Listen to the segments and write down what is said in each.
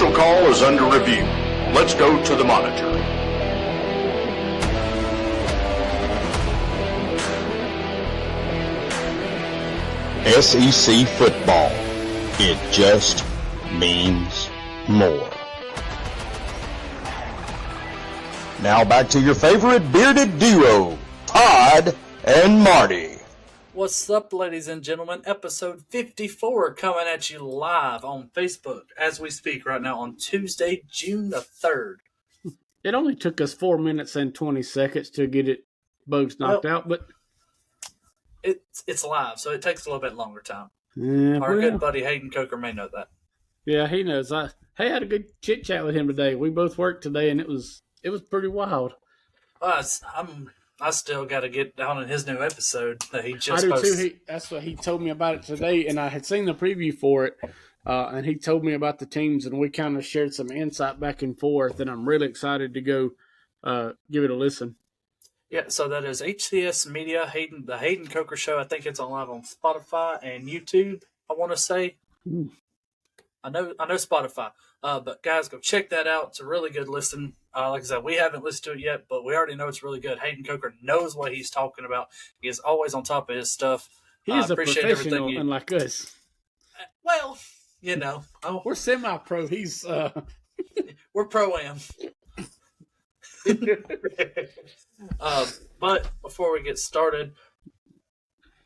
official call is under review. Let's go to the monitor. SEC football. It just means more. Now back to your favorite bearded duo, Todd and Marty. What's up, ladies and gentlemen? Episode 54 coming at you live on Facebook as we speak right now on Tuesday, June the 3rd. It only took us 4 minutes and 20 seconds to get it bugs knocked out, but it's live, so it takes a little bit longer time. Yeah, Our good buddy Hayden Coker may know that. Yeah, he knows. I had a good chit chat with him today. We both worked today, and it was pretty wild. I still got to get down in his new episode that he just posted. I do too. That's what he told me about it today, and I had seen the preview for it, and he told me about the teams, and we kind of shared some insight back and forth, and I'm really excited to go give it a listen. Yeah, so that is HCS Media, the Hayden Coker Show. I think it's on live on Spotify and YouTube, I want to say. I know Spotify. But guys, go check that out. It's a really good listen. Like I said, we haven't listened to it yet, but we already know it's really good. Hayden Coker knows what he's talking about. He is always on top of his stuff. He's a professional, unlike us. Well, you know. We're semi-pro. He's... We're pro-am. But before we get started,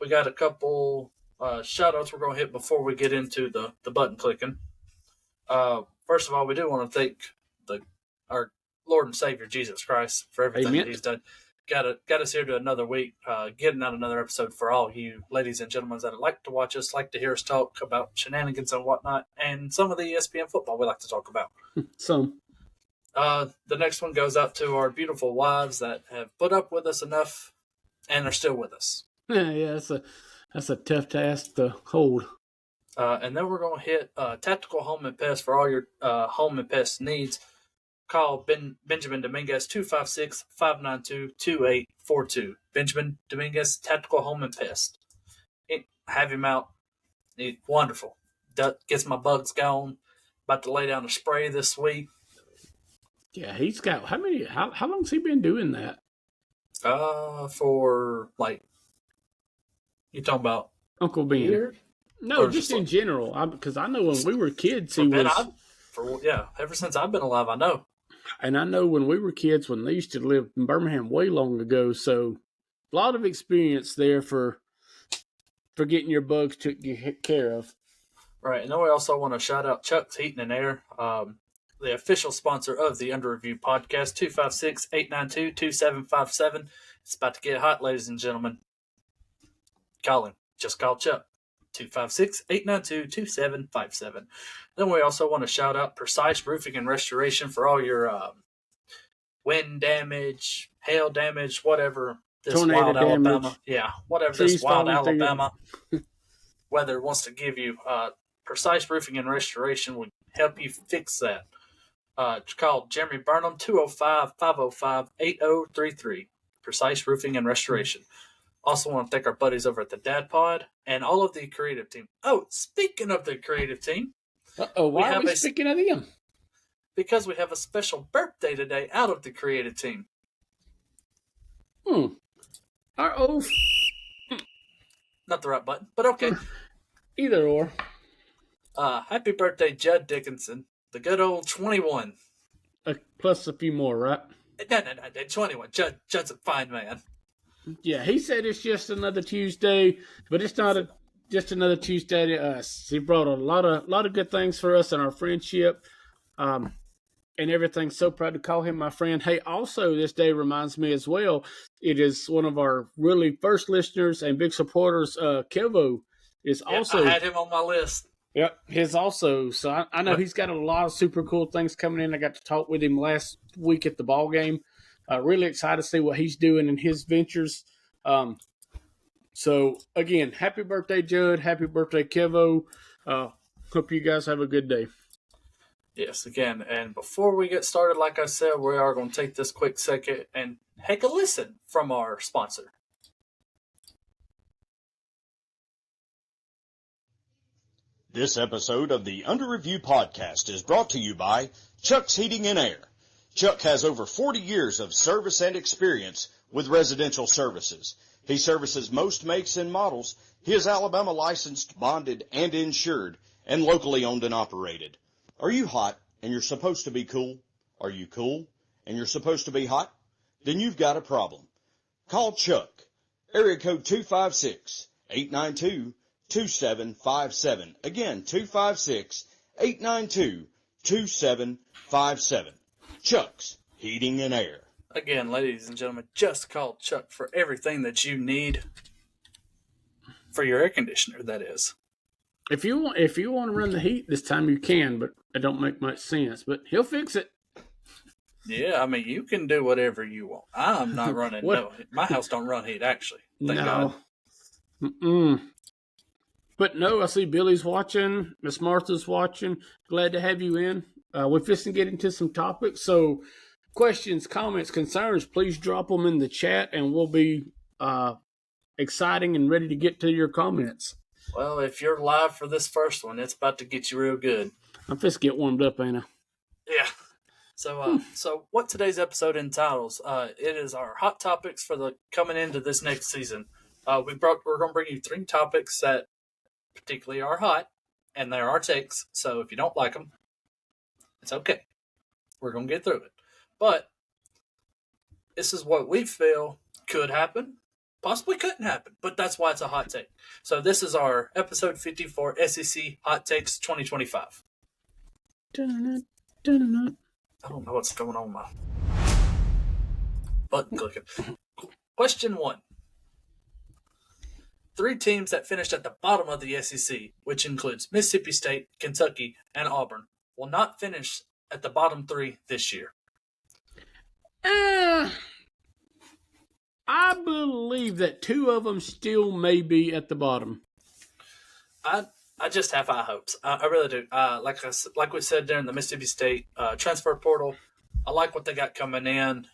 we got a couple shout-outs we're going to hit before we get into the button clicking. First of all, we do want to thank our Lord and Savior Jesus Christ for everything that He's done. Got us here to another week, getting out another episode for all you ladies and gentlemen that like to watch us, like to hear us talk about shenanigans and whatnot, and some of the ESPN football we like to talk about. Some. The next one goes out to our beautiful wives that have put up with us enough and are still with us. Yeah, that's a tough task to hold. And then we're going to hit Tactical Home and Pest for all your home and pest needs. Call Benjamin Dominguez, 256-592-2842. Benjamin Dominguez, Tactical Home and Pest. Have him out. He's wonderful. Gets my bugs gone. About to lay down a spray this week. Yeah, he's got how long's he been doing that? For like, you talking about Uncle Ben? Here? No, just in general. Because I know when we were kids, he was. Ever since I've been alive, I know. And I know when we were kids, when they used to live in Birmingham way long ago, so a lot of experience there for getting your bugs taken care of. Right, and then we also want to shout out Chuck's Heating and Air, the official sponsor of the Under Review podcast, 256-892-2757. It's about to get hot, ladies and gentlemen. Call him. Just call Chuck. 256-892-2757. Then we also want to shout out Precise Roofing and Restoration for all your wind damage, hail damage, whatever this tornado wild damage. Alabama. Yeah, whatever this wild Alabama weather wants to give you. Precise Roofing and Restoration will help you fix that. Call Jeremy Burnham, 205-505-8033. Precise Roofing and Restoration. Also want to thank our buddies over at the Dad Pod and all of the creative team. Oh, speaking of the creative team. Why are we speaking of them? Because we have a special birthday today out of the creative team. Not the right button, but okay. Either or. Happy birthday, Judd Dickinson. The good old 21. Plus a few more, right? No, 21. Judd's a fine man. Yeah, he said it's just another Tuesday, but it's not just another Tuesday to us. He brought a lot of good things for us in our friendship, and everything. So proud to call him my friend. Hey, also this day reminds me as well. It is one of our really first listeners and big supporters. Kevo is also. I had him on my list. Yep, his also. So I know he's got a lot of super cool things coming in. I got to talk with him last week at the ball game. Really excited to see what he's doing in his ventures. So, again, happy birthday, Judd. Happy birthday, Kevo. Hope you guys have a good day. Yes, again. And before we get started, like I said, we are going to take this quick second and take a listen from our sponsor. This episode of the Under Review podcast is brought to you by Chuck's Heating and Air. Chuck has over 40 years of service and experience with residential services. He services most makes and models. He is Alabama licensed, bonded, and insured, and locally owned and operated. Are you hot and you're supposed to be cool? Are you cool and you're supposed to be hot? Then you've got a problem. Call Chuck. Area code 256-892-2757. Again, 256-892-2757. Chuck's Heating and Air. Again, ladies and gentlemen, just call Chuck for everything that you need for your air conditioner, that is. If you want to run the heat this time, you can, but it don't make much sense. But he'll fix it. Yeah, I mean, you can do whatever you want. I'm not running. No, my house don't run heat, actually. Thank God. But no, I see Billy's watching. Miss Martha's watching. Glad to have you in. We're fixing to get into some topics. So questions, comments, concerns, please drop them in the chat, and we'll be exciting and ready to get to your comments. Well, if you're live for this first one, it's about to get you real good. I'm just get warmed up, ain't I? Yeah. So what today's episode entitles, it is our hot topics for the coming into this next season. We're going to bring you 3 topics that particularly are hot, and they're our takes. So if you don't like them, it's okay. We're going to get through it. But this is what we feel could happen, possibly couldn't happen, but that's why it's a hot take. So this is our episode 54 SEC Hot Takes 2025. I don't know what's going on with my button clicking. Question 1. 3 teams that finished at the bottom of the SEC, which includes Mississippi State, Kentucky, and Auburn, will not finish at the bottom 3 this year. I believe that 2 of them still may be at the bottom. I just have high hopes. I really do. Like we said during the Mississippi State transfer portal, I like what they got coming in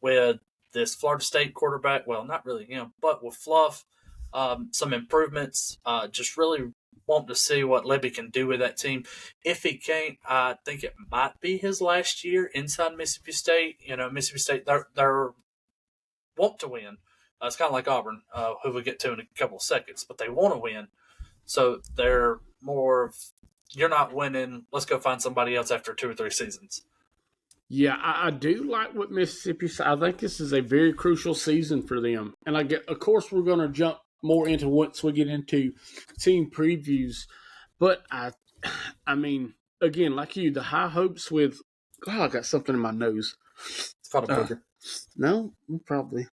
with this Florida State quarterback. Well, not really him, but with Fluff, some improvements. Just really want to see what Lebby can do with that team. If he can't, I think it might be his last year inside Mississippi State. You know, Mississippi State, they're want to win. It's kind of like Auburn, who we'll get to in a couple of seconds, but they want to win. So they're more of, you're not winning, let's go find somebody else after 2 or 3 seasons. Yeah, I do like what Mississippi – I think this is a very crucial season for them. And of course, we're going to jump more into once we get into team previews. But, I mean, again, like you, the high hopes with – I got something in my nose. It's called a booger. No, probably.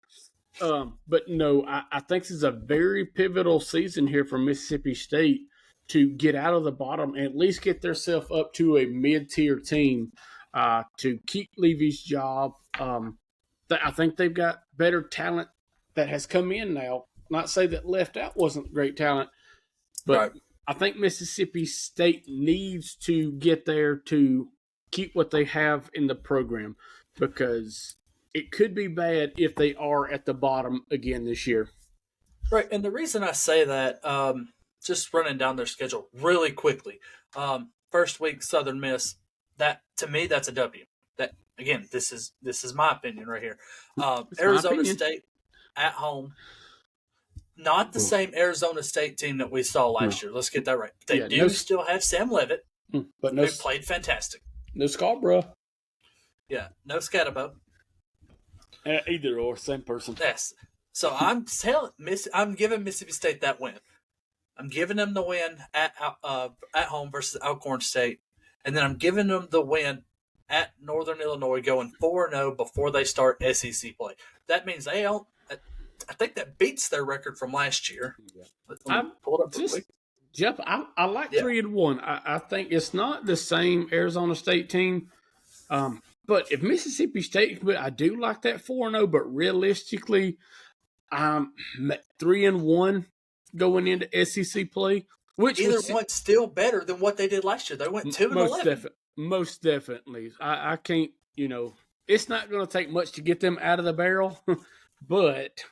But no, I think this is a very pivotal season here for Mississippi State to get out of the bottom and at least get themselves up to a mid-tier team to keep Levy's job. I think they've got better talent that has come in now. Not say that left out wasn't great talent, but right. I think Mississippi State needs to get there to keep what they have in the program because it could be bad if they are at the bottom again this year. Right, and the reason I say that, just running down their schedule really quickly. First week, Southern Miss. That to me, that's a W. That again, this is my opinion right here. Arizona State at home. Not the same Arizona State team that we saw last year. Let's get that right. They still have Sam Leavitt, but they played fantastic. No Scarborough. Yeah, no Scatterbo. Either or, same person. Yes. So I'm giving Mississippi State that win. I'm giving them the win at home versus Alcorn State, and then I'm giving them the win at Northern Illinois, going 4-0 before they start SEC play. That means they don't. I think that beats their record from last year. Yeah. Pull it up real quick. Jeff, I like 3-1. I think it's not the same Arizona State team. But if Mississippi State, I do like that 4-0. But realistically, 3-1 going into SEC play, which either one's still better than what they did last year. They went 2-11. Most definitely. I can't. It's not going to take much to get them out of the barrel, but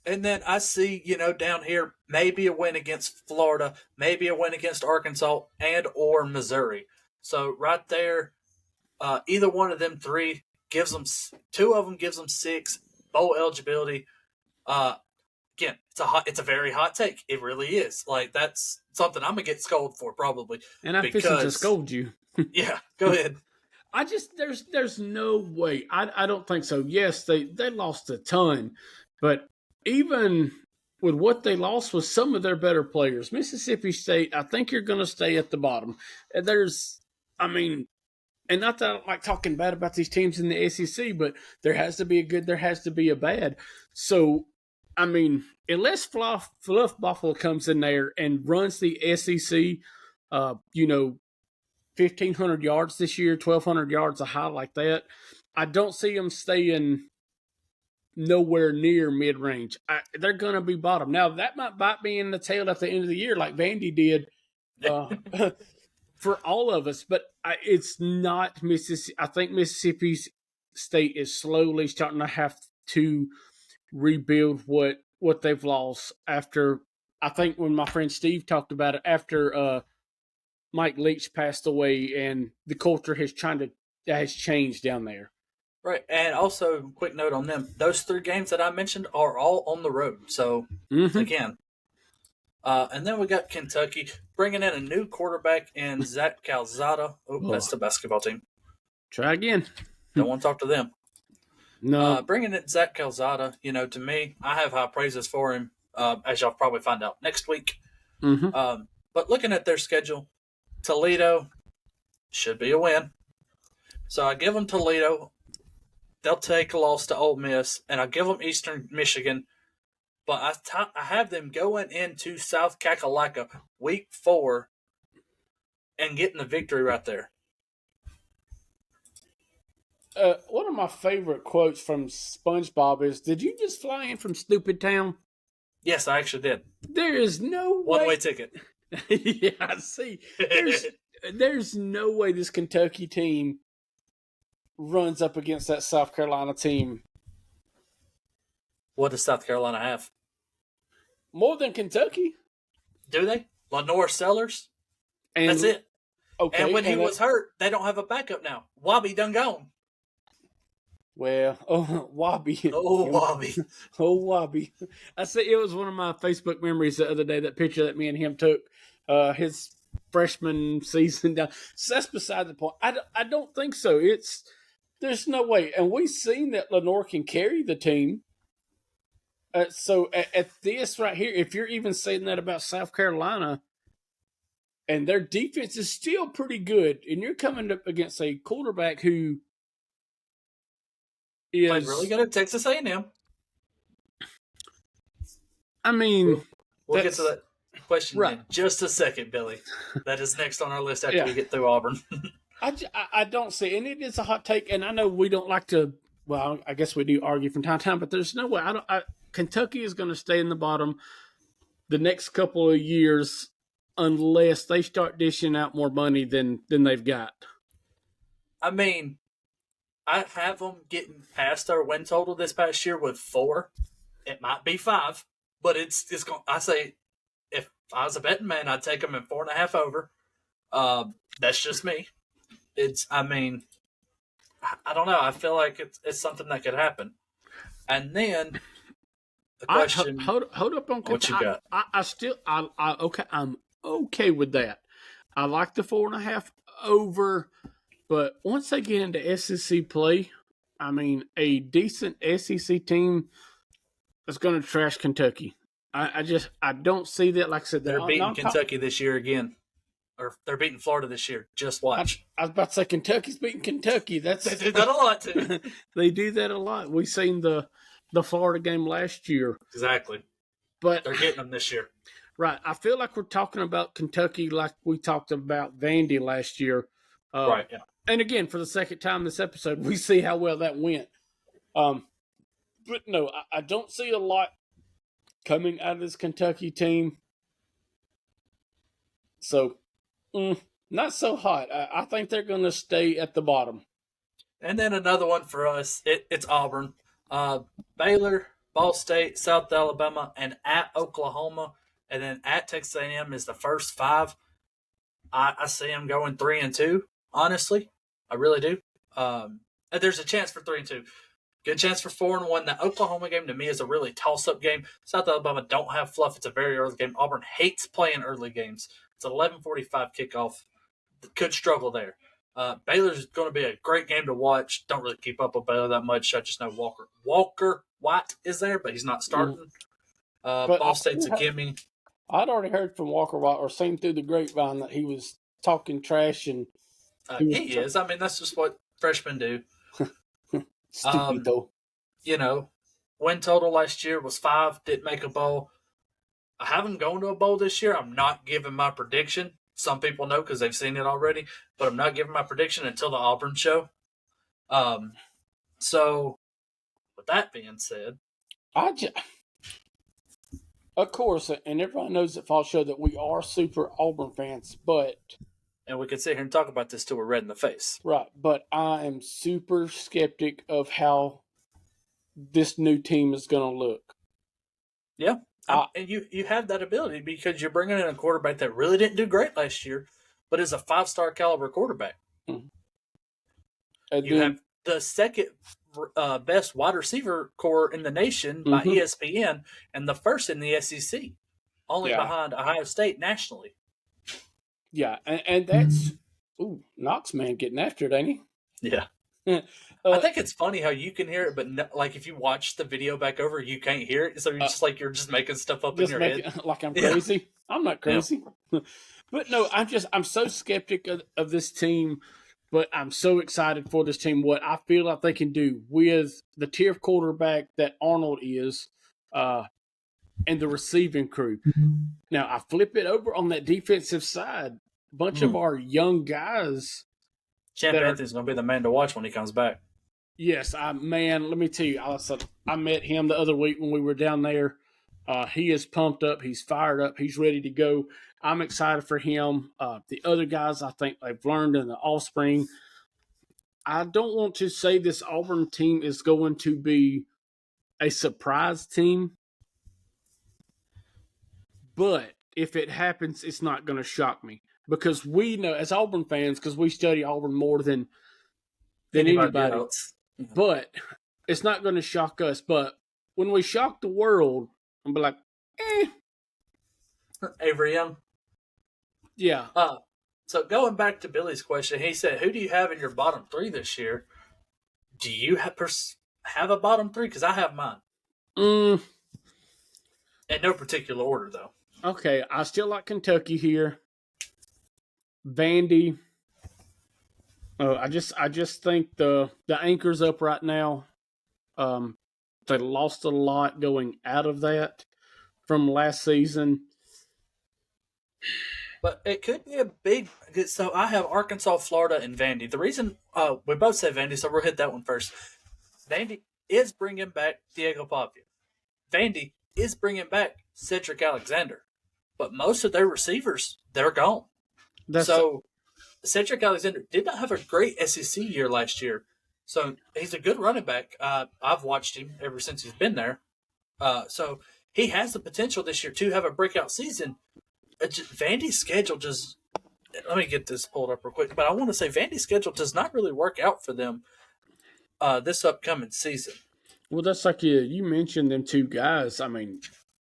And then I see, down here, maybe a win against Florida, maybe a win against Arkansas and or Missouri. So right there, either one of them three gives them, two of them gives them 6 bowl eligibility. Again, it's a very hot take. It really is. Like, that's something I'm gonna get scolded for probably. And I'm fixing to scold you. Yeah, go ahead. There's no way. I don't think so. Yes, they lost a ton, but even with what they lost with some of their better players, Mississippi State, I think you're going to stay at the bottom. And and not that I don't like talking bad about these teams in the SEC, but there has to be a good, there has to be a bad. So, unless Fluff Buffalo comes in there and runs the SEC, 1,500 yards this year, 1,200 yards a high like that, I don't see them staying nowhere near mid-range. They're going to be bottom. Now, that might bite me in the tail at the end of the year like Vandy did for all of us, but it's not Mississippi. I think Mississippi State is slowly starting to have to rebuild what they've lost after, I think when my friend Steve talked about it, after Mike Leach passed away and the culture has changed down there. Right, and also, quick note on them. Those 3 games that I mentioned are all on the road. So, again. And then we got Kentucky bringing in a new quarterback in Zach Calzada. Oh, that's the basketball team. Try again. Don't want to talk to them. No. Bringing in Zach Calzada, to me, I have high praises for him, as y'all probably find out next week. Mm-hmm. But looking at their schedule, Toledo should be a win. So I give them Toledo. They'll take a loss to Ole Miss, and I'll give them Eastern Michigan. But I have them going into South Kakalaka week 4 and getting the victory right there. One of my favorite quotes from SpongeBob is, "Did you just fly in from Stupid Town?" Yes, I actually did. There is no way. One-way ticket. Yeah, I see. There's no way this Kentucky team runs up against that South Carolina team. What does South Carolina have? More than Kentucky. Do they? Lenore Sellers? And, that's it. Okay. And when he was hurt, they don't have a backup now. Wabi done gone. Well, Wabi. Oh, Wabi. Oh, Wabi. I say it was one of my Facebook memories the other day, that picture that me and him took, his freshman season down. So that's beside the point. I don't think so. There's no way. And we've seen that Lenore can carry the team. So at this right here, if you're even saying that about South Carolina, and their defense is still pretty good, and you're coming up against a quarterback who is played really good at Texas A&M. We'll get to that question in just a second, Billy. That is next on our list after we get through Auburn. I don't see, and it is a hot take, and I know we don't like to. Well, I guess we do argue from time to time, but there's no way. Kentucky is going to stay in the bottom the next couple of years unless they start dishing out more money than they've got. I have them getting past our win total this past year with 4. It might be 5, but it's going. I say, if I was a betting man, I'd take them in 4.5 over. That's just me. I don't know. I feel like it's something that could happen. And then the question. Hold up on what you got. I'm okay with that. I like the 4.5 over, but once they get into SEC play, a decent SEC team is going to trash Kentucky. I don't see that. Like I said, they're beating Kentucky this year again. Or they're beating Florida this year. Just watch. I was about to say Kentucky's beating Kentucky. They do that a lot too. They do that a lot. We seen the Florida game last year. Exactly. But they're getting them this year. Right. I feel like we're talking about Kentucky like we talked about Vandy last year. Right. Yeah. And again, for the second time this episode, we see how well that went. But no, I don't see a lot coming out of this Kentucky team. So. Not so hot. I think they're going to stay at the bottom. And then another one for us, it's Auburn. Baylor, Ball State, South Alabama, and at Oklahoma, and then at Texas A&M is the first 5. I see them going 3-2. Honestly, I really do. There's a chance for 3-2. Good chance for 4-1. The Oklahoma game to me is a really toss-up game. South Alabama don't have fluff. It's a very early game. Auburn hates playing early games. It's an 11:45 kickoff. Could struggle there. Baylor's going to be a great game to watch. Don't really keep up with Baylor that much. I just know Walker White is there, but he's not starting. Ball State's a gimme. I'd already heard from Walker White or seen through the grapevine that he was talking trash and he is. I mean, that's just what freshmen do. Stupid though. Win total last year was 5. Didn't make a bowl. I haven't gone to a bowl this year. I'm not giving my prediction. Some people know because they've seen it already, but I'm not giving my prediction until the Auburn show. So, with that being said, of course, and everyone knows at Fall Show that we are super Auburn fans, and we could sit here and talk about this till we're red in the face. Right, but I am super skeptic of how this new team is going to look. Yeah, and you have that ability because you're bringing in a quarterback that really didn't do great last year, but is a 5-star caliber quarterback. Mm-hmm. You have the second best wide receiver core in the nation by ESPN, and the first in the SEC, only behind Ohio State nationally. Yeah, and that's Knox man getting after it, ain't he? Yeah. I think it's funny how you can hear it, but if you watch the video back over, you can't hear it. So you're just making stuff up in your head. Like I'm crazy. Yeah. I'm not crazy. Yeah. But no, I'm so skeptic of this team, but I'm so excited for this team. What I feel like they can do with the tier of quarterback that Arnold is, and the receiving crew. Now I flip it over on that defensive side. A bunch of our young guys. Champ Anthony's going to be the man to watch when he comes back. Yes, let me tell you, I met him the other week when we were down there. He is pumped up. He's fired up. He's ready to go. I'm excited for him. The other guys, I think they've learned in the offspring. I don't want to say this Auburn team is going to be a surprise team, but if it happens, it's not going to shock me. Because we know, as Auburn fans, because we study Auburn more than anybody else. Mm-hmm. But it's not going to shock us. But when we shock the world, I'll be like, Avery Young? Yeah. So going back to Billy's question, he said, who do you have in your bottom 3 this year? Do you have a bottom 3? Because I have mine. In no particular order, though. Okay, I still like Kentucky here. Vandy. I just think the anchor's up right now. They lost a lot going out of that from last season. But it could be a big. So I have Arkansas, Florida, and Vandy. The reason we both say Vandy, so we'll hit that one first. Vandy is bringing back Diego Pavia. Vandy is bringing back Cedric Alexander, but most of their receivers, they're gone. Cedric Alexander did not have a great SEC year last year. So he's a good running back. I've watched him ever since he's been there. So he has the potential this year to have a breakout season. Vandy's schedule just – let me get this pulled up real quick. But I want to say Vandy's schedule does not really work out for them this upcoming season. Well, that's like you mentioned them 2 guys. I mean,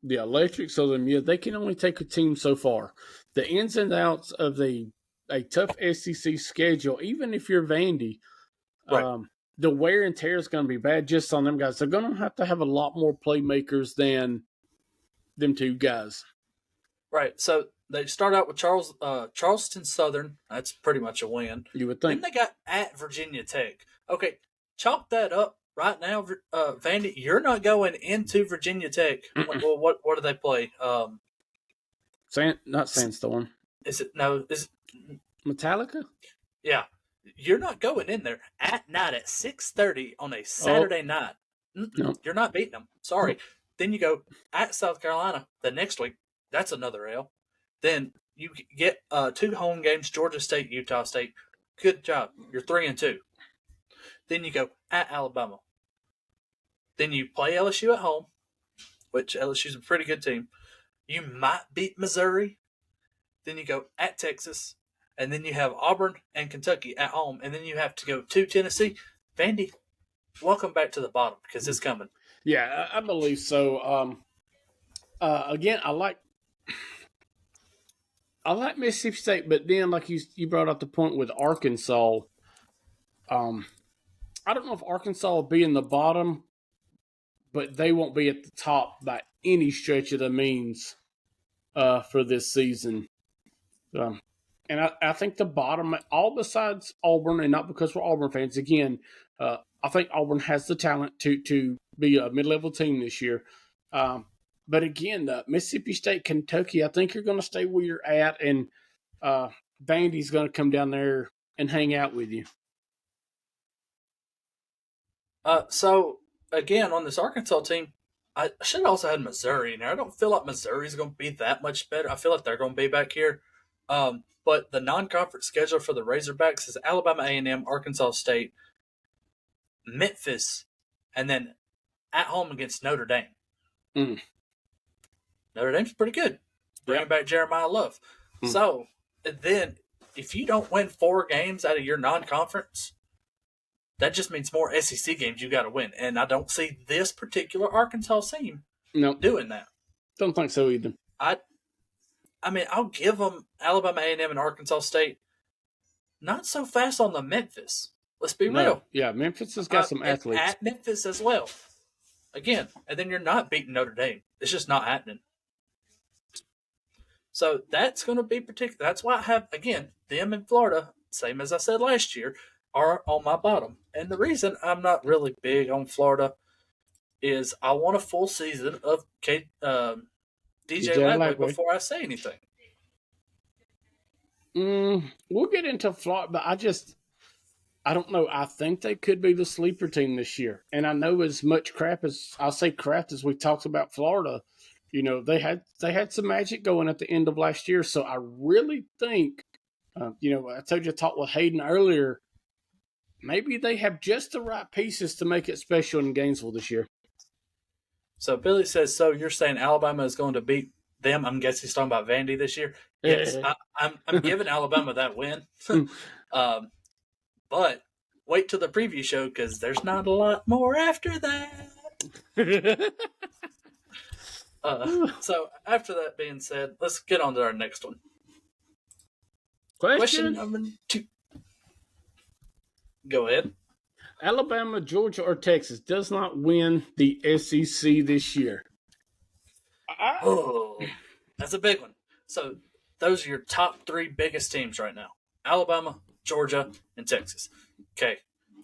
the electrics of them, they can only take a team so far. The ins and outs of a tough SEC schedule, even if you're Vandy, right. The wear and tear is going to be bad just on them guys. They're going to have a lot more playmakers than them 2 guys. Right. So they start out with Charleston Southern. That's pretty much a win. You would think. Then they got at Virginia Tech. Okay, chalk that up right now, Vandy. You're not going into Virginia Tech. Well, what do they play? Not Sandstorm. Is it Metallica? Yeah. You're not going in there at night at 6:30 on a Saturday night. No. You're not beating them. Sorry. Then you go at South Carolina the next week. That's another L. Then you get 2 home games, Georgia State, Utah State. Good job. You're 3-2. Then you go at Alabama. Then you play LSU at home. which LSU's a pretty good team. You might beat Missouri. Then you go at Texas. And then you have Auburn and Kentucky at home. And then you have to go to Tennessee. Vandy, welcome back to the bottom because it's coming. Yeah, I believe so. Again, I like Mississippi State, but then like you brought up the point with Arkansas. I don't know if Arkansas will be in the bottom, but they won't be at the top by any stretch of the means for this season. And I think the bottom, all besides Auburn, and not because we're Auburn fans, again, I think Auburn has the talent to be a mid-level team this year. But again, Mississippi State, Kentucky, I think you're going to stay where you're at, and Vandy's going to come down there and hang out with you. So, again, on this Arkansas team, I should have also had Missouri in there. I don't feel like Missouri's going to be that much better. I feel like they're going to be back here. But the non-conference schedule for the Razorbacks is Alabama A&M, Arkansas State, Memphis, and then at home against Notre Dame. Mm. Notre Dame's pretty good. Bringing back Jeremiah Love. Mm. So, then, if you don't win 4 games out of your non-conference, that just means more SEC games you got to win. And I don't see this particular Arkansas team doing that. Don't think so either. I mean, I'll give them Alabama A&M and Arkansas State. Not so fast on the Memphis. Let's be real. Yeah, Memphis has got some athletes. At Memphis as well. Again, and then you're not beating Notre Dame. It's just not happening. So that's going to be particular. That's why I have, again, them in Florida, same as I said last year, are on my bottom. And the reason I'm not really big on Florida is I want a full season of DJ Ladway before I say anything. We'll get into Florida, but I don't know. I think they could be the sleeper team this year. And I know as much crap as we talked about Florida, they had some magic going at the end of last year. So I really think, I told you I talked with Hayden earlier, maybe they have just the right pieces to make it special in Gainesville this year. So Billy says, so you're saying Alabama is going to beat them? I'm guessing he's talking about Vandy this year. Yes, I'm giving Alabama that win. But wait till the preview show because there's not a lot more after that. So after that being said, let's get on to our next one. Question number 2. Go ahead. Alabama, Georgia, or Texas does not win the SEC this year. Oh, that's a big one. So those are your top 3 biggest teams right now. Alabama, Georgia, and Texas. Okay,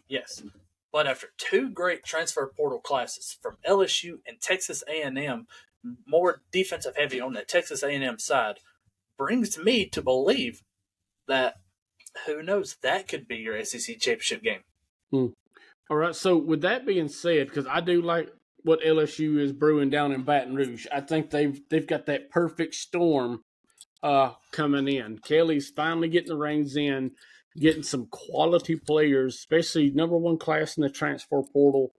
yes. But after 2 great transfer portal classes from LSU and Texas A&M, more defensive heavy on the Texas A&M side, brings me to believe that, who knows, that could be your SEC championship game. All right, so with that being said, because I do like what LSU is brewing down in Baton Rouge, I think they've got that perfect storm coming in. Kelly's finally getting the reins in, getting some quality players, especially number 1 class in the transfer portal.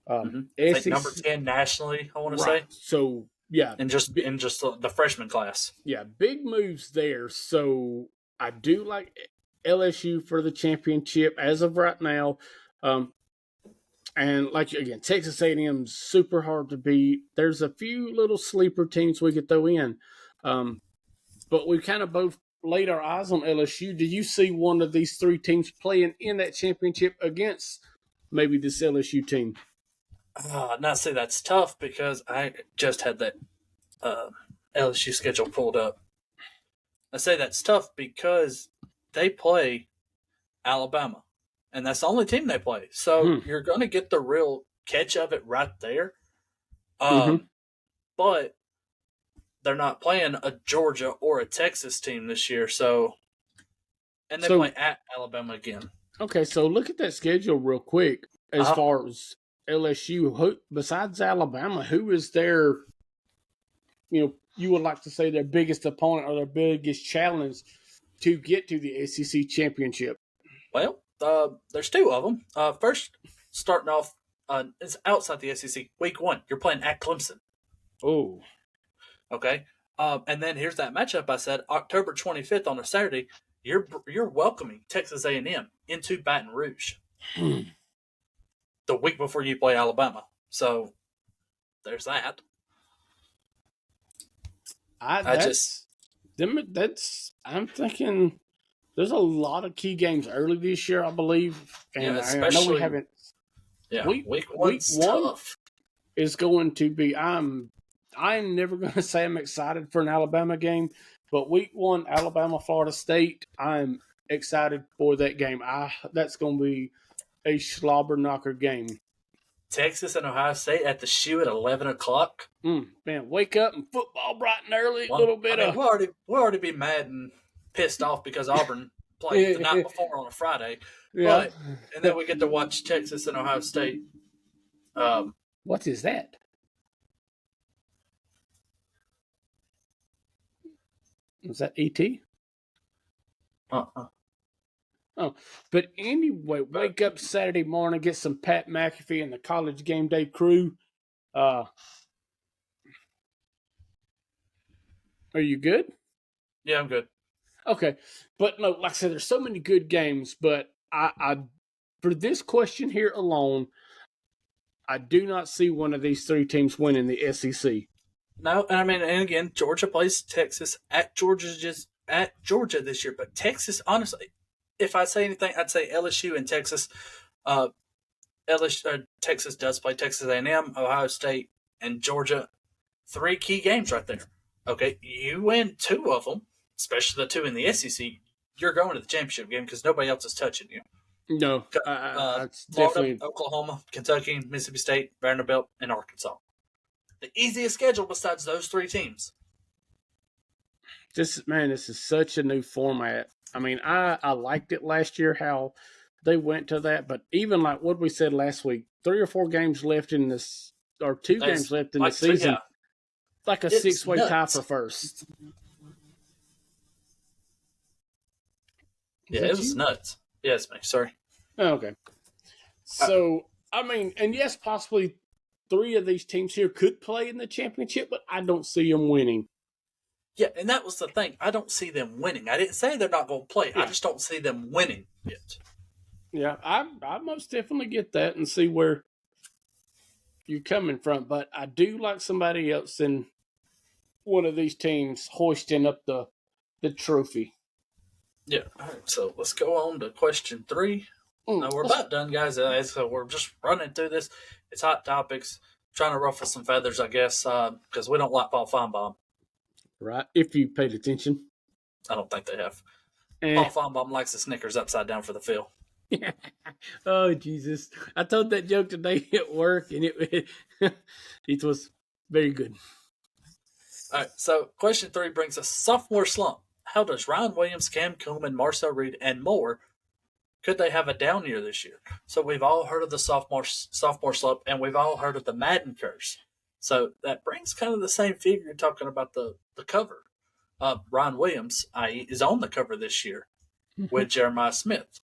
Like number 10 nationally, I want to say. So yeah, and just the freshman class. Yeah, big moves there. So I do like LSU for the championship as of right now. And like again, Texas A&M's super hard to beat. There's a few little sleeper teams we could throw in, but we kind of both laid our eyes on LSU. Do you see one of these 3 teams playing in that championship against maybe this LSU team? Not say that's tough because I just had that LSU schedule pulled up. I say that's tough because they play Alabama. And that's the only team they play. So you're going to get the real catch of it right there. But they're not playing a Georgia or a Texas team this year. And they play at Alabama again. Okay, so look at that schedule real quick. As far as LSU, who, besides Alabama, who is their, you would like to say their biggest opponent or their biggest challenge to get to the SEC championship? Well, there's 2 of them. First, starting off, it's outside the SEC. Week 1, you're playing at Clemson. Oh, Okay. And then here's that matchup I said, October 25th on a Saturday, you're welcoming Texas A&M into Baton Rouge the week before you play Alabama. So there's that. I'm thinking there's a lot of key games early this year, I believe. And I know we haven't. Yeah, week one tough. Is going to be. I'm never going to say I'm excited for an Alabama game, but week one, Alabama, Florida State, I'm excited for that game. That's going to be a slobber knocker game. Texas and Ohio State at the shoe at 11 o'clock. Man, wake up and football bright and early. A little bit of. We'll already be mad and pissed off because Auburn played the night before on a Friday. Yeah. And then we get to watch Texas and Ohio State. What is that? Was that ET? Oh, but anyway, wake up Saturday morning, get some Pat McAfee and the College Game Day crew. Are you good? Yeah, I'm good. Okay, but no, like I said, there's so many good games, but I for this question here alone, I do not see one of these three teams winning the SEC. No, and again, Georgia plays Texas at Georgia this year, but Texas, honestly, if I say anything, I'd say LSU and Texas. Texas does play Texas A&M, Ohio State, and Georgia. 3 key games right there. Okay, you win 2 of them, especially the 2 in the SEC. You're going to the championship game because nobody else is touching you. No, Florida, definitely Oklahoma, Kentucky, Mississippi State, Vanderbilt, and Arkansas. The easiest schedule besides those 3 teams. This is such a new format. I liked it last year how they went to that, but even like what we said last week, 3 or 4 games left in this, or 2 games left in the season, yeah. Like a 6-way tie for first. Yeah, it was nuts. Yes, me. Sorry. Oh, okay. So, and yes, possibly 3 of these teams here could play in the championship, but I don't see them winning. Yeah, and that was the thing. I don't see them winning. I didn't say they're not going to play. Yeah. I just don't see them winning yet. Yeah, I most definitely get that and see where you're coming from, but I do like somebody else in one of these teams hoisting up the trophy. Yeah, all right, so let's go on to question 3. Now, we're about done, guys. So we're just running through this. It's hot topics, trying to ruffle some feathers, I guess, because we don't like Paul Feinbaum. Right, if you paid attention. I don't think they have. Paul Feinbaum likes the Snickers upside down for the fill. Oh, Jesus. I told that joke today at work, and it was very good. All right, so question 3 brings us sophomore slump. How does Ryan Williams, Cam Coleman, Marcel Reed, and more, could they have a down year this year? So we've all heard of the sophomore slump, and we've all heard of the Madden curse. So that brings kind of the same figure you're talking about the cover. Ryan Williams, is on the cover this year with Jeremiah Smith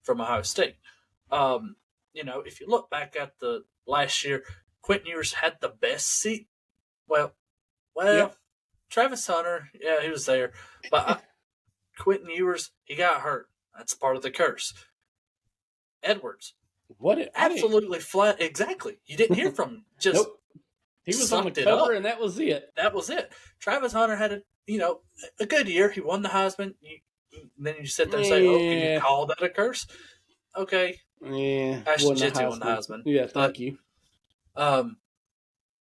from Ohio State. If you look back at the last year, Quentin Ewers had the best seat. Well, yeah. Travis Hunter, yeah, he was there. But Quentin Ewers, he got hurt. That's part of the curse. Edwards. Absolutely flat. Exactly. You didn't hear from him. Just nope. He was on the cover, and that was it. That was it. Travis Hunter had a good year. He won the Heisman. Then you sit there and say, "Oh, can you call that a curse?" Okay. Yeah. Ashton Jeanty won the Heisman. Yeah. Thank you.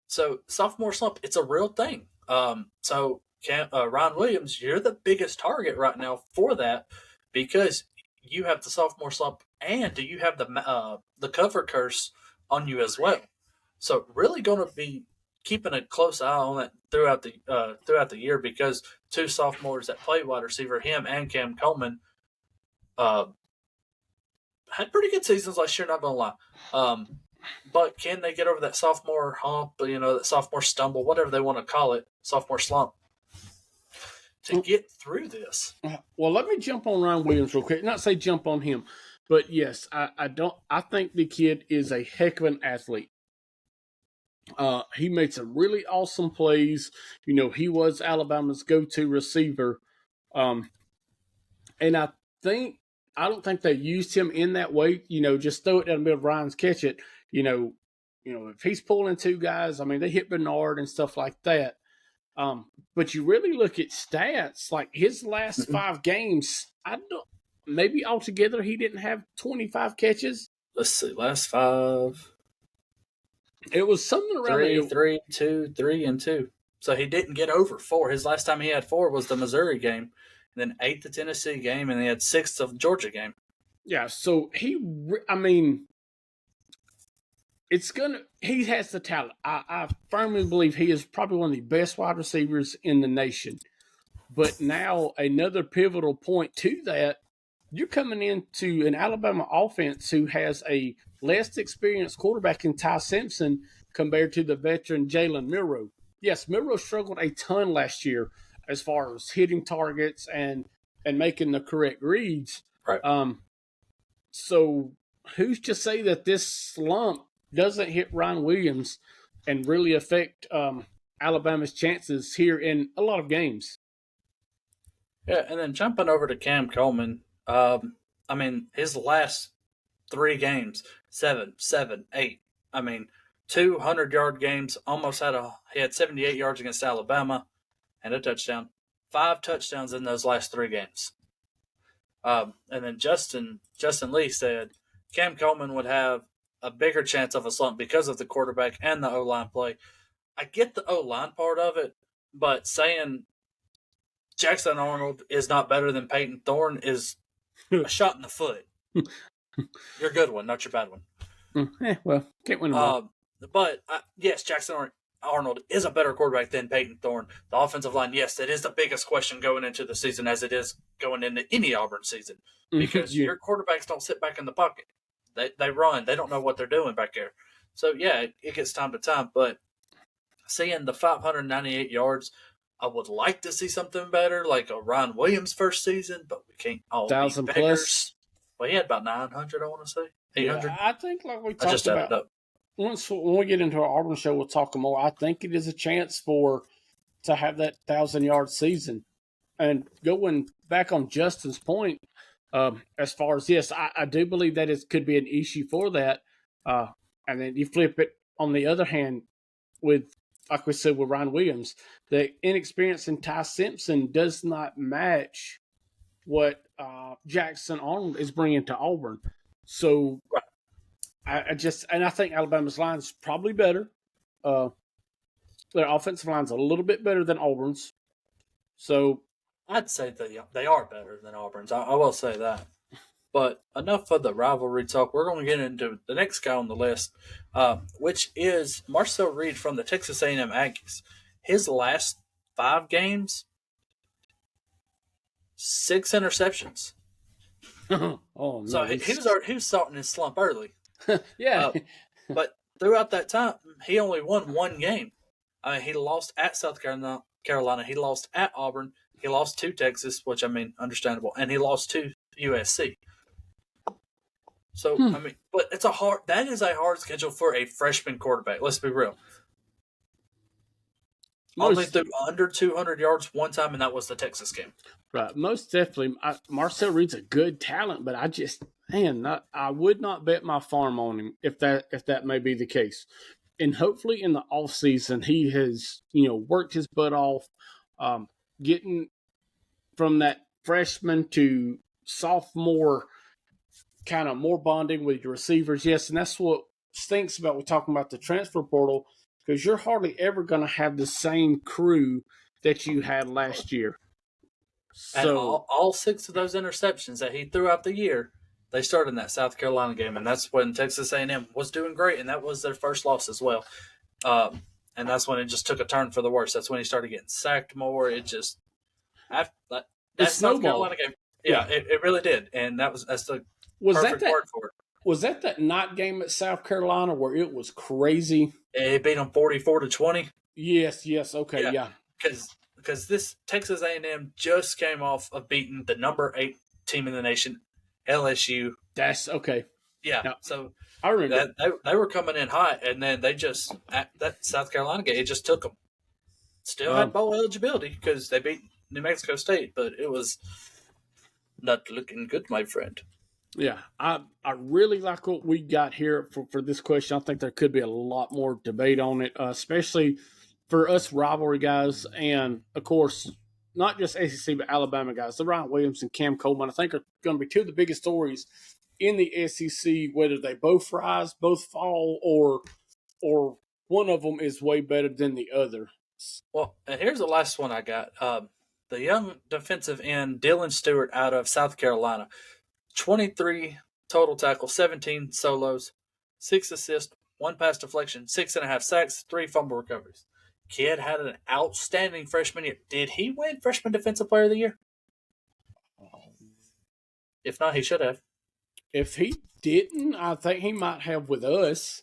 So sophomore slump, it's a real thing. So Ryan Williams, you're the biggest target right now for that because you have the sophomore slump and you have the cover curse on you as well. So really going to be keeping a close eye on it throughout the year because 2 sophomores that play wide receiver, him and Cam Coleman, had pretty good seasons last year. Not going to lie. But can they get over that sophomore hump, that sophomore stumble, whatever they want to call it, sophomore slump, to get through this? Well, let me jump on Ryan Williams real quick. Not say jump on him, but yes, I think the kid is a heck of an athlete. He made some really awesome plays. He was Alabama's go-to receiver. And I don't think they used him in that way. Just throw it down the middle of Ryan's, catch it. If he's pulling two guys, I mean, they hit Bernard and stuff like that. But you really look at stats, like his last 5 games, maybe altogether he didn't have 25 catches. Let's see, last 5. It was something around 3, 2, 3, and 2. So he didn't get over 4. His last time he had 4 was the Missouri game, and then 8 the Tennessee game, and he had 6 of Georgia game. Yeah, so he has the talent. I firmly believe he is probably one of the best wide receivers in the nation. But now another pivotal point to that, you're coming into an Alabama offense who has a less experienced quarterback in Ty Simpson compared to the veteran Jalen Milroe. Yes, Milroe struggled a ton last year as far as hitting targets and making the correct reads. Right. So who's to say that this slump doesn't hit Ryan Williams and really affect Alabama's chances here in a lot of games? Yeah, and then jumping over to Cam Coleman, his last 3 games, 7, 8. 200-yard games. He had 78 yards against Alabama and a touchdown. 5 touchdowns in those last 3 games. And then Justin Lee said Cam Coleman would have a bigger chance of a slump because of the quarterback and the O-line play. I get the O-line part of it, but saying Jackson Arnold is not better than Peyton Thorne is a shot in the foot. Your good one, not your bad one. Well, can't win them all. But yes, Jackson Arnold is a better quarterback than Peyton Thorne. The offensive line, yes, it is the biggest question going into the season, as it is going into any Auburn season, because your quarterbacks don't sit back in the pocket. They run. They don't know what they're doing back there. So, yeah, it gets time to time. But seeing the 598 yards, I would like to see something better, like a Ryan Williams first season, but we can't all 1,000 be plus. Well, he had about 900, I want to say. 800. Yeah, I think like we I just talked added about. up. When we get into our Auburn show, we'll talk more. I think it is a chance to have that 1,000-yard season. And going back on Justin's point, as far as, yes, I do believe that it could be an issue for that. And then you flip it on the other hand with, like we said, with Ryan Williams, the inexperience in Ty Simpson does not match what Jackson Arnold is bringing to Auburn. So I think Alabama's line is probably better. Their offensive line's a little bit better than Auburn's. So I'd say they are better than Auburn's. I will say that. But enough of the rivalry talk. We're going to get into the next guy on the list, which is Marcel Reed from the Texas A&M Aggies. His last 5 games, 6 interceptions. oh no! So he was starting his slump early. Yeah. But throughout that time, he only won 1 game. He lost at South Carolina. He lost at Auburn. He lost to Texas, which, understandable. And he lost to USC. So, but that is a hard schedule for a freshman quarterback. Let's be real. Only threw under 200 yards one time, and that was the Texas game. Right. Most definitely. Marcel Reed's a good talent, but I would not bet my farm on him if that may be the case. And hopefully in the offseason, he has, worked his butt off, getting from that freshman to sophomore, kind of more bonding with your receivers. Yes, and that's what stinks about we're talking about the transfer portal, because you're hardly ever going to have the same crew that you had last year. And all 6 of those interceptions that he threw out the year, they started in that South Carolina game, and that's when Texas A&M was doing great, and that was their first loss as well. And that's when it just took a turn for the worse. That's when he started getting sacked more. It just that South Carolina game, it really did, and that's the perfect word for it. Was that not game at South Carolina where it was crazy? It beat them 44-20. Yes. Okay, yeah. Because this Texas A&M just came off of beating the number 8 team in the nation, LSU. That's okay. Yeah. So I remember they were coming in hot, and then they just at that South Carolina game, it just took them. Still had bowl eligibility because they beat New Mexico State, but it was not looking good, my friend. Yeah, I really like what we got here for this question. I think there could be a lot more debate on it, especially for us rivalry guys, and of course, not just SEC but Alabama guys. The Ryan Williams and Cam Coleman, I think, are going to be two of the biggest stories in the SEC. Whether they both rise, both fall, or one of them is way better than the other. Well, and here's the last one I got. The young defensive end Dylan Stewart out of South Carolina. 23 total tackles, 17 solos, 6 assists, 1 pass deflection, 6.5 sacks, 3 fumble recoveries. Kid had an outstanding freshman year. Did he win Freshman Defensive Player of the Year? If not, he should have. If he didn't, I think he might have with us.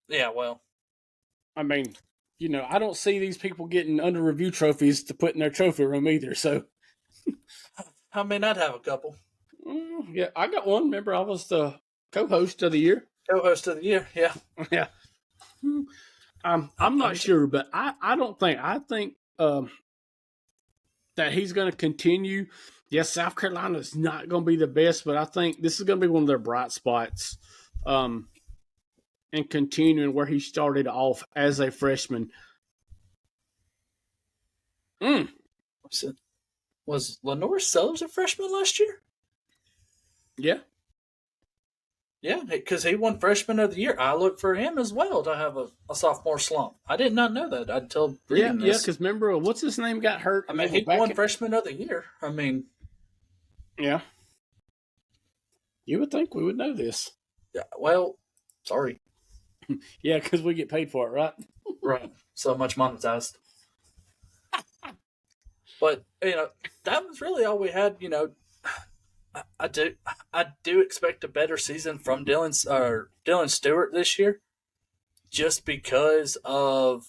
Yeah, well. I mean, I don't see these people getting under review trophies to put in their trophy room either, so. I mean, I'd have a couple. Yeah, I got one. Remember, I was the co-host of the year. Co-host of the year, yeah. Yeah. I'm not sure, but I don't think. I think that he's going to continue. Yes, South Carolina is not going to be the best, but I think this is going to be one of their bright spots and continuing where he started off as a freshman. Was Lenore Sellers a freshman last year? Yeah. Yeah, because he won Freshman of the Year. I look for him as well to have a sophomore slump. I did not know that until reading this. Yeah, because remember, what's his name got hurt? I mean, he won Freshman of the Year. I mean. Yeah. You would think we would know this. Yeah, well, sorry. Yeah, because we get paid for it, right? Right. So much monetized. But, that was really all we had, I do expect a better season from Dylan Stewart this year, just because of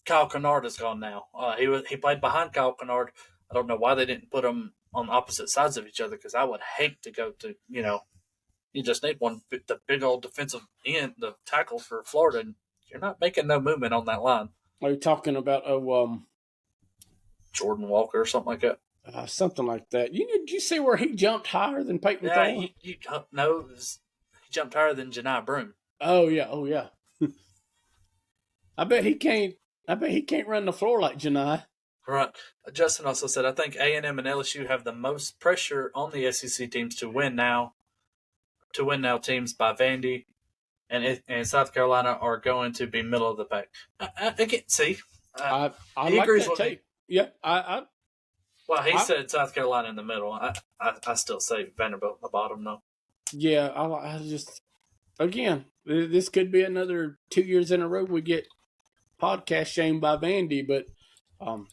Kyle Kennard is gone now. He played behind Kyle Kennard. I don't know why they didn't put him on opposite sides of each other, because I would hate to go to you just need the big old defensive end, the tackle for Florida, and you're not making no movement on that line. Are you talking about Jordan Walker or something like that? Something like that. Did you see where he jumped higher than Peyton Thorne? No, he jumped higher than Janai Broome. Oh yeah. I bet he can't run the floor like Janai. Right. Justin also said, I think A&M and LSU have the most pressure on the SEC teams to win now. Teams by Vandy and South Carolina are going to be middle of the pack. I can't see. I he like agrees that with take. me. Yeah, Well, he said South Carolina in the middle. I still say Vanderbilt in the bottom, though. Yeah, I just, again, this could be another 2 years in a row we get podcast shamed by Vandy, but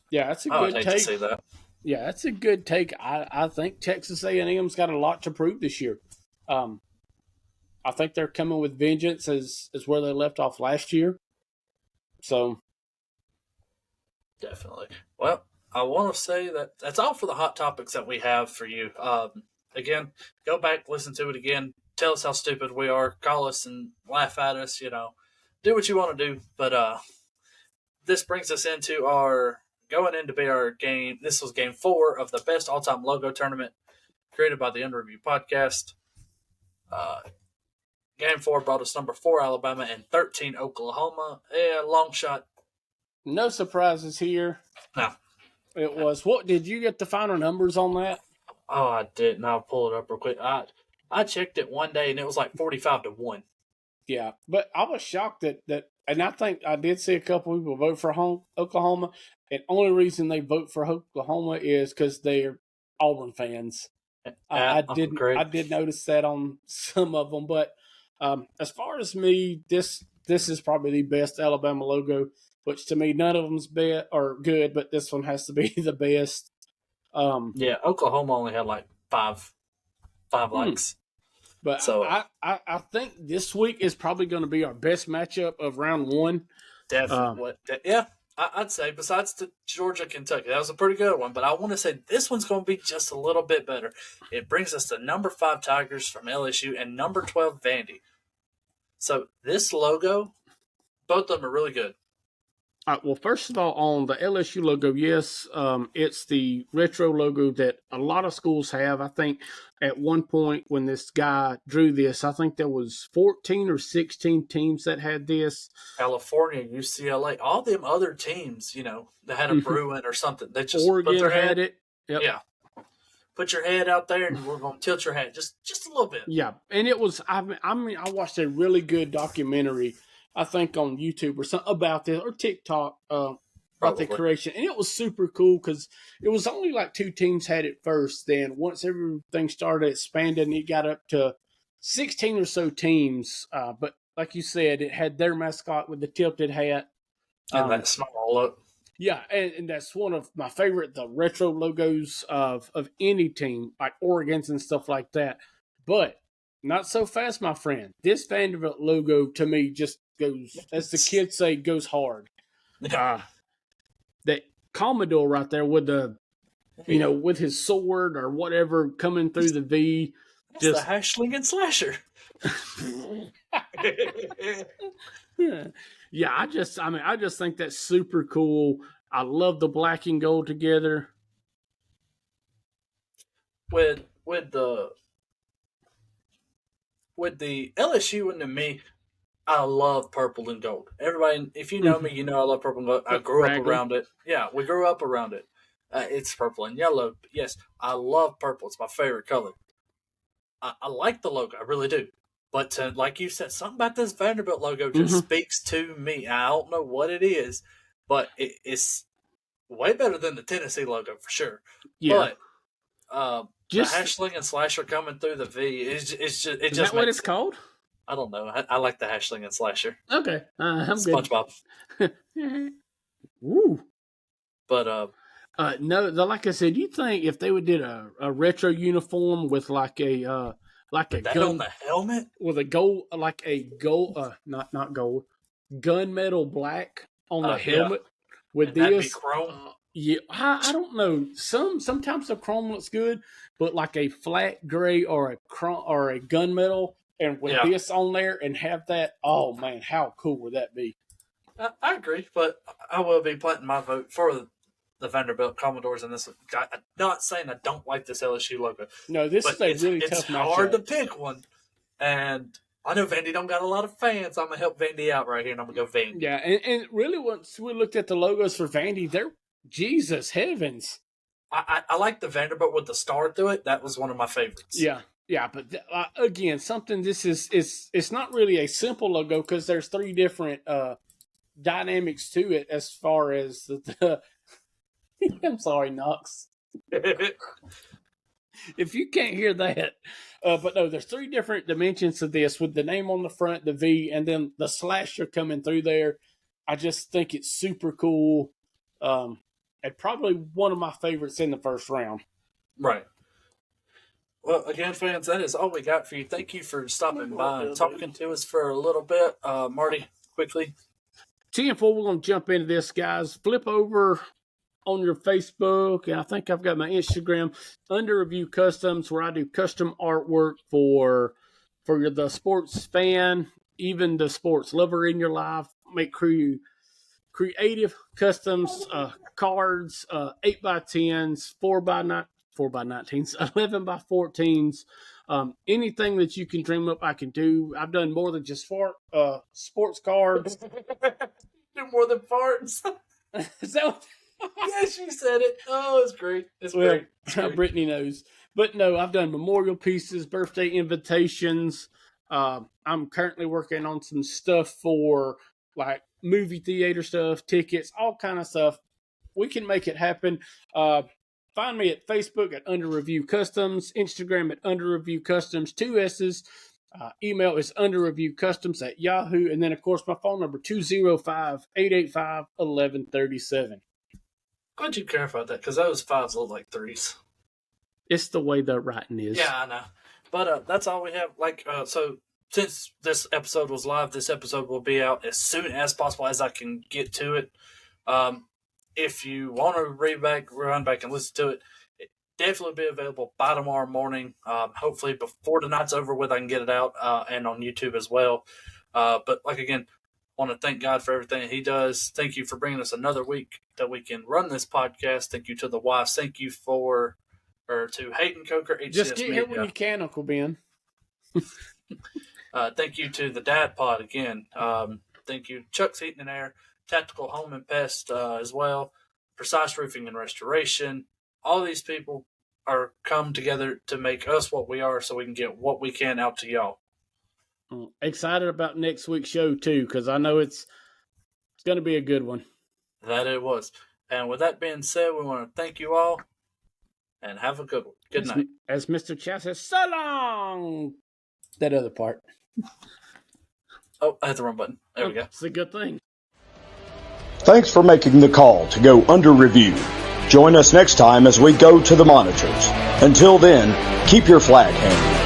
yeah, that's a good take. take. To see that. Yeah, that's a good take. I think Texas A&M's got a lot to prove this year. I think they're coming with vengeance as where they left off last year. So, definitely. Well, I want to say that that's all for the hot topics that we have for you. Again, go back, listen to it again. Tell us how stupid we are. Call us and laugh at us. Do what you want to do. But this brings us into our game. This was game 4 of the best all-time logo tournament created by the Under Review podcast. Game 4 brought us number 4 Alabama and 13 Oklahoma. Yeah, long shot. No surprises here. No. It was, what, did you get the final numbers on that? Oh, I didn't. I'll pull it up real quick. I checked it one day, and it was like 45-1. Yeah, but I was shocked that and I think I did see a couple people vote for Oklahoma, and only reason they vote for Oklahoma is because they're Auburn fans. I did notice that on some of them, but as far as me, this is probably the best Alabama logo. Which to me, none of them's are good, but this one has to be the best. Yeah, Oklahoma only had like five likes. But so I think this week is probably going to be our best matchup of round 1. Definitely. Yeah, I'd say besides the Georgia Kentucky, that was a pretty good one. But I want to say this one's going to be just a little bit better. It brings us to number 5 Tigers from LSU and number 12 Vandy. So this logo, both of them are really good. Well, first of all, on the LSU logo, yes, it's the retro logo that a lot of schools have. I think at one point when this guy drew this, I think there was 14 or 16 teams that had this. California, UCLA, all them other teams, that had a Bruin or something. They just Oregon put their had it. Yep. Yeah. Put your head out there, and we're going to tilt your head just a little bit. Yeah, and it was. I watched a really good documentary, I think on YouTube or something about this, or TikTok, about the creation, and it was super cool because it was only like 2 teams had it first. Then once everything started expanding, it got up to 16 or so teams. But like you said, it had their mascot with the tilted hat and that small look. Yeah, and that's one of my favorite, the retro logos of any team, like Oregon's and stuff like that. But not so fast, my friend. This Vanderbilt logo, to me, just goes, as the kids say, goes hard. That Commodore right there with the, with his sword or whatever coming through the V. That's the Hashling and Slasher. Yeah, I just think that's super cool. I love the black and gold together. With the LSU and me, I love purple and gold. Everybody, if you know me, you know I love purple and gold. I grew up around it. Yeah, we grew up around it. It's purple and yellow. Yes, I love purple. It's my favorite color. I like the logo. I really do. But like you said, something about this Vanderbilt logo just speaks to me. I don't know what it is, but it's way better than the Tennessee logo for sure. Yeah. But the Hashling and Slasher coming through the V, is that what it's called? I don't know. I like the Hashling and Slasher. Okay. I'm SpongeBob. Woo. But no, like I said, you think if they would did a retro uniform with like a gun on the helmet with a gold, like a gold, not gold, gunmetal black on the helmet with and that'd this. Be chrome. Yeah, I don't know. Sometimes the chrome looks good, but like a flat gray or a gunmetal, and with this on there and have that. Oh man, how cool would that be? I agree, but I will be planting my vote for the Vanderbilt Commodores in this. I'm not saying I don't like this LSU logo. No, this is a really tough matchup. It's hard to pick one, and I know Vandy don't got a lot of fans. I'm gonna help Vandy out right here, and I'm gonna go Vandy. Yeah, and really, once we looked at the logos for Vandy, they're Jesus heavens. I like the Vanderbilt with the star through it. That was one of my favorites. Yeah, but again, something it's not really a simple logo because there's 3 different dynamics to it as far as the I'm sorry, Knox. If you can't hear that. But no, there's 3 different dimensions to this with the name on the front, the V, and then the slasher coming through there. I just think it's super cool. And probably one of my favorites in the first round. Right. Well, again, fans, that is all we got for you. Thank you for stopping by and talking to us for a little bit. Marty, quickly. 10-4, we're going to jump into this, guys. Flip over on your Facebook, and I think I've got my Instagram, Under Review Customs, where I do custom artwork for the sports fan, even the sports lover in your life. Make creative customs, cards, 8x10s, 4x19s, 11x14s, anything that you can dream up, I can do. I've done more than just sports cards. Do more than farts. Is that what? Yes, you said it. Oh, it's great. It's great. Brittany knows. But no, I've done memorial pieces, birthday invitations. I'm currently working on some stuff for like movie theater stuff, tickets, all kind of stuff. We can make it happen. Find me at Facebook at Under Review Customs, Instagram at Under Review Customs, 2 S's. Email is underreviewcustoms@yahoo. And then, of course, my phone number, 205-885-1137. Glad you clarified that, because those 5s look like 3s. It's the way the writing is. Yeah, I know. But that's all we have. So since this episode was live, this episode will be out as soon as possible as I can get to it. If you want to run back and listen to it, definitely be available by tomorrow morning. Hopefully before tonight's over with, I can get it out and on YouTube as well. But again, want to thank God for everything He does. Thank you for bringing us another week that we can run this podcast. Thank you to the wives. Thank you to Hayden Coker, HCS Just get Media. here when you can, Uncle Ben. Thank you to the Dad Pod again. Thank you, Chuck's Heating and Air, Tactical Home and Pest as well, Precise Roofing and Restoration. All these people are come together to make us what we are so we can get what we can out to y'all. Excited about next week's show, too, because I know it's going to be a good one. That it was. And with that being said, we want to thank you all and have a good one. Good night. As Mr. Chow says, so long! That other part. Oh, I hit the wrong button. There we go. It's a good thing. Thanks for making the call to go under review. Join us next time as we go to the monitors. Until then, keep your flag handy.